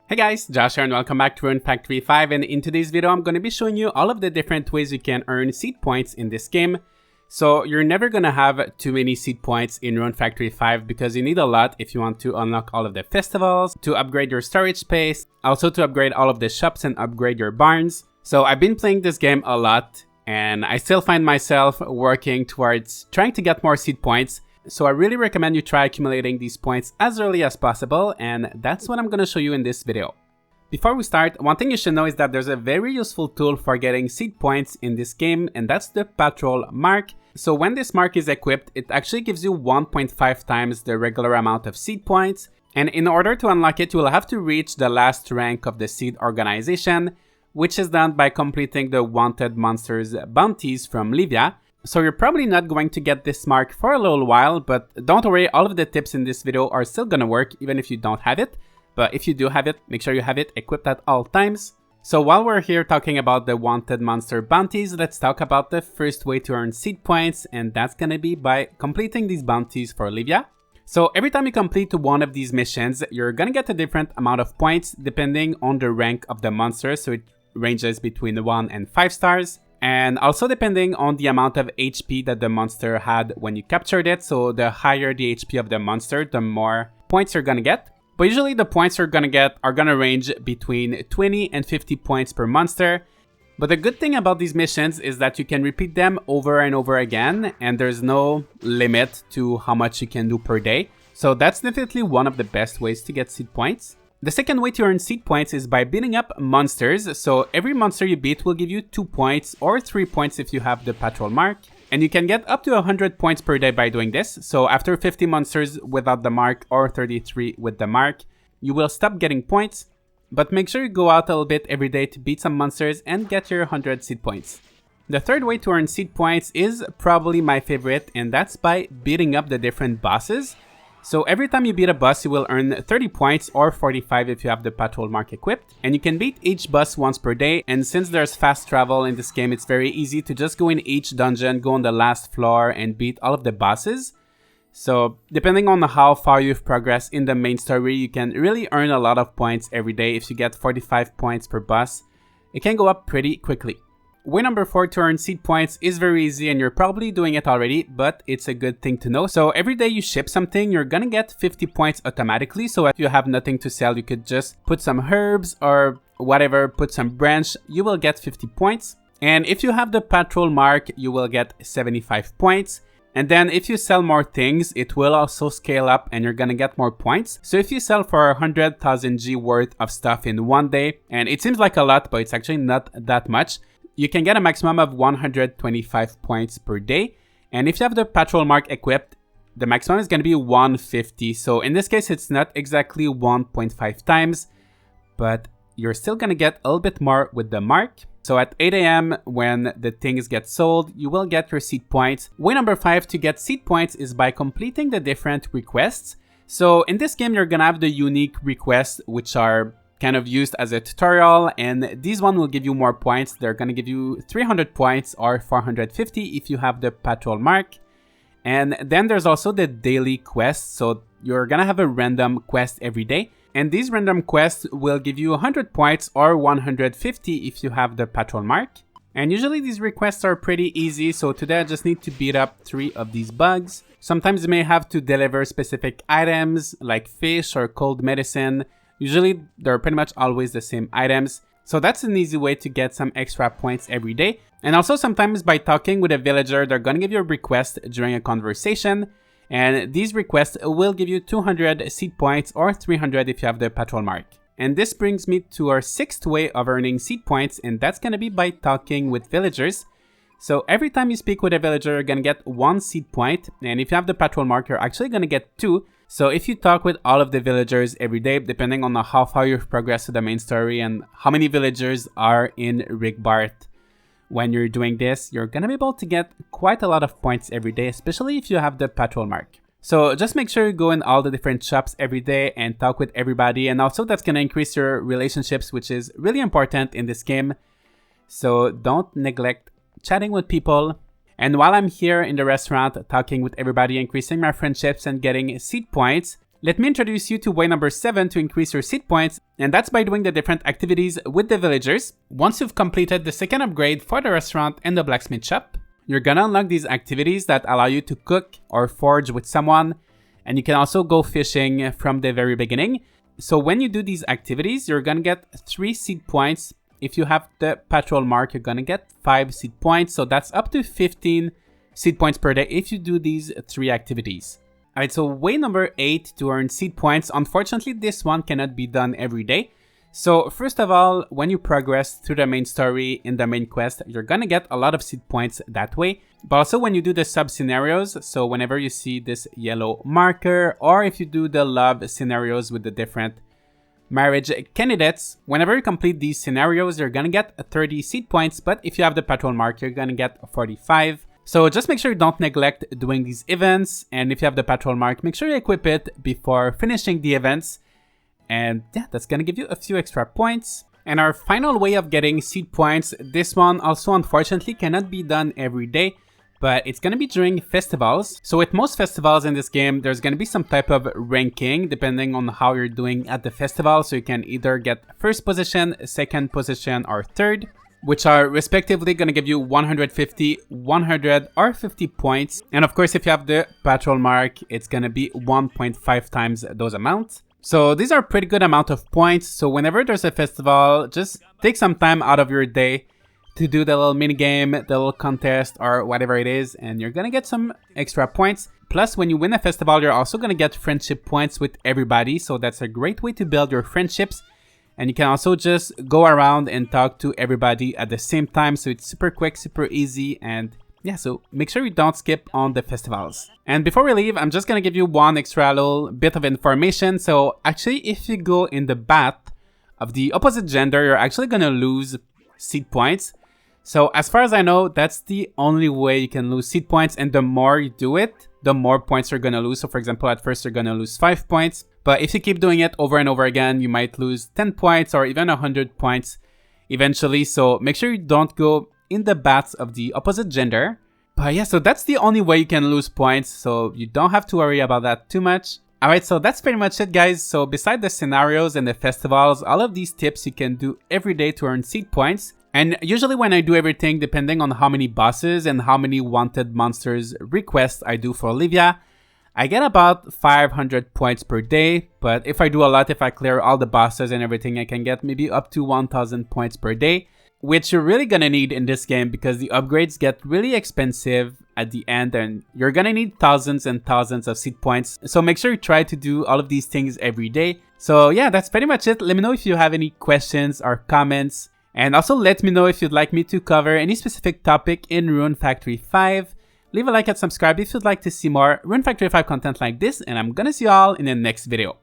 Hey guys, Josh here and welcome back to Rune Factory 5, and in today's video I'm going to be showing you all of the different ways you can earn seed points in this game. So you're never going to have too many seed points in Rune Factory 5 because you need a lot if you want to unlock all of the festivals, to upgrade your storage space, also to upgrade all of the shops and upgrade your barns. So I've been playing this game a lot and I still find myself working towards trying to get more seed points. So I really recommend you try accumulating these points as early as possible, and that's what I'm going to show you in this video. Before we start, one thing you should know is that there's a very useful tool for getting seed points in this game, and that's the patrol mark. So when this mark is equipped, it actually gives you 1.5 times the regular amount of seed points, and in order to unlock it, you will have to reach the last rank of the seed organization, which is done by completing the wanted monsters bounties from Livia. So you're probably not going to get this mark for a little while, but don't worry, all of the tips in this video are still gonna work even if you don't have it. But if you do have it, make sure you have it equipped at all times. So while we're here talking about the wanted monster bounties, let's talk about the first way to earn seed points, and that's gonna be by completing these bounties for Livia. So every time you complete one of these missions, you're gonna get a different amount of points depending on the rank of the monster, so it ranges between 1 and 5 stars. And also depending on the amount of HP that the monster had when you captured it. So the higher the HP of the monster, the more points you're gonna get. But usually the points you're gonna get are gonna range between 20 and 50 points per monster. But the good thing about these missions is that you can repeat them over and over again, and there's no limit to how much you can do per day. So that's definitely one of the best ways to get seed points. The second way to earn seed points is by beating up monsters. So every monster you beat will give you 2 points or 3 points if you have the patrol mark. And you can get up to 100 points per day by doing this. So after 50 monsters without the mark or 33 with the mark, you will stop getting points. But make sure you go out a little bit every day to beat some monsters and get your 100 seed points. The third way to earn seed points is probably my favorite, and that's by beating up the different bosses. So every time you beat a boss, you will earn 30 points or 45 if you have the patrol mark equipped. And you can beat each boss once per day, and since there's fast travel in this game, it's very easy to just go in each dungeon, go on the last floor and beat all of the bosses. So depending on how far you've progressed in the main story, you can really earn a lot of points every day. If you get 45 points per boss, it can go up pretty quickly. Way number 4 to earn seed points is very easy, and you're probably doing it already, but it's a good thing to know. So every day you ship something, you're gonna get 50 points automatically. So if you have nothing to sell, you could just put some herbs or whatever, put some branch, you will get 50 points. And if you have the patrol mark, you will get 75 points. And then if you sell more things, it will also scale up and you're gonna get more points. So if you sell for 100,000 G worth of stuff in one day, and it seems like a lot, but it's actually not that much, you can get a maximum of 125 points per day. And if you have the patrol mark equipped, the maximum is going to be 150. So in this case, it's not exactly 1.5 times, but you're still going to get a little bit more with the mark. So at 8 AM, when the things get sold, you will get your seed points. Way number 5 to get seed points is by completing the different requests. So in this game, you're going to have the unique requests, which are kind of used as a tutorial, and these one will give you more points. They're going to give you 300 points or 450 if you have the patrol mark. And then there's also the daily quests. So you're going to have a random quest every day, and these random quests will give you 100 points or 150 if you have the patrol mark. And usually these requests are pretty easy. So today I just need to beat up 3 of these bugs. Sometimes you may have to deliver specific items like fish or cold medicine. Usually, they're pretty much always the same items. So that's an easy way to get some extra points every day. And also sometimes by talking with a villager, they're going to give you a request during a conversation. And these requests will give you 200 seed points or 300 if you have the patrol mark. And this brings me to our 6th way of earning seed points, and that's going to be by talking with villagers. So every time you speak with a villager, you're going to get 1 seed point. And if you have the patrol mark, you're actually going to get 2. So if you talk with all of the villagers every day, depending on how far you've progressed to the main story and how many villagers are in Rigbart when you're doing this, you're going to be able to get quite a lot of points every day, especially if you have the patrol mark. So just make sure you go in all the different shops every day and talk with everybody. And also that's going to increase your relationships, which is really important in this game. So don't neglect chatting with people. And while I'm here in the restaurant talking with everybody, increasing my friendships and getting seed points, Let me introduce you to way number 7 to increase your seed points, and that's by doing the different activities with the villagers. Once you've completed the second upgrade for the restaurant and the blacksmith shop, you're gonna unlock these activities that allow you to cook or forge with someone, and you can also go fishing from the very beginning. So when you do these activities, you're gonna get 3 seed points. If you have the patrol mark, you're gonna get 5 seed points, so that's up to 15 seed points per day if you do these 3 activities. Alright, so way number 8 to earn seed points. Unfortunately, this one cannot be done every day. So first of all, when you progress through the main story in the main quest, you're gonna get a lot of seed points that way. But also when you do the sub scenarios, so whenever you see this yellow marker, or if you do the love scenarios with the different marriage candidates, whenever you complete these scenarios, you're gonna get 30 seed points. But if you have the patrol mark, you're gonna get 45. So just make sure you don't neglect doing these events, and if you have the patrol mark, make sure you equip it before finishing the events. And yeah, that's gonna give you a few extra points. And our final way of getting seed points, this one also unfortunately cannot be done every day, but it's gonna be during festivals. So with most festivals in this game, there's gonna be some type of ranking depending on how you're doing at the festival. So you can either get first position, second position, or third, which are respectively going to give you 150, 100, or 50 points. And of course, if you have the patrol mark, it's going to be 1.5 times those amounts. So these are pretty good amount of points. So whenever there's a festival, just take some time out of your day to do the little mini game, the little contest, or whatever it is, and you're going to get some extra points. Plus, when you win a festival, you're also going to get friendship points with everybody. So that's a great way to build your friendships. And you can also just go around and talk to everybody at the same time. So it's super quick, super easy. And yeah, so make sure you don't skip on the festivals. And before we leave, I'm just going to give you one extra little bit of information. So actually, if you go in the bath of the opposite gender, you're actually going to lose seed points. So as far as I know, that's the only way you can lose seed points. And the more you do it, the more points you're going to lose. So for example, at first you're going to lose 5 points. But if you keep doing it over and over again, you might lose 10 points or even 100 points eventually. So make sure you don't go in the baths of the opposite gender. But yeah, so that's the only way you can lose points. So you don't have to worry about that too much. Alright, so that's pretty much it, guys. So beside the scenarios and the festivals, all of these tips you can do every day to earn seed points. And usually when I do everything, depending on how many bosses and how many wanted monsters requests I do for Olivia, I get about 500 points per day. But if I do a lot, if I clear all the bosses and everything, I can get maybe up to 1000 points per day, which you're really gonna need in this game because the upgrades get really expensive at the end and you're gonna need thousands and thousands of seed points. So make sure you try to do all of these things every day. So yeah, that's pretty much it. Let me know if you have any questions or comments. And also let me know if you'd like me to cover any specific topic in Rune Factory 5. Leave a like and subscribe if you'd like to see more Rune Factory 5 content like this, and I'm gonna see you all in the next video.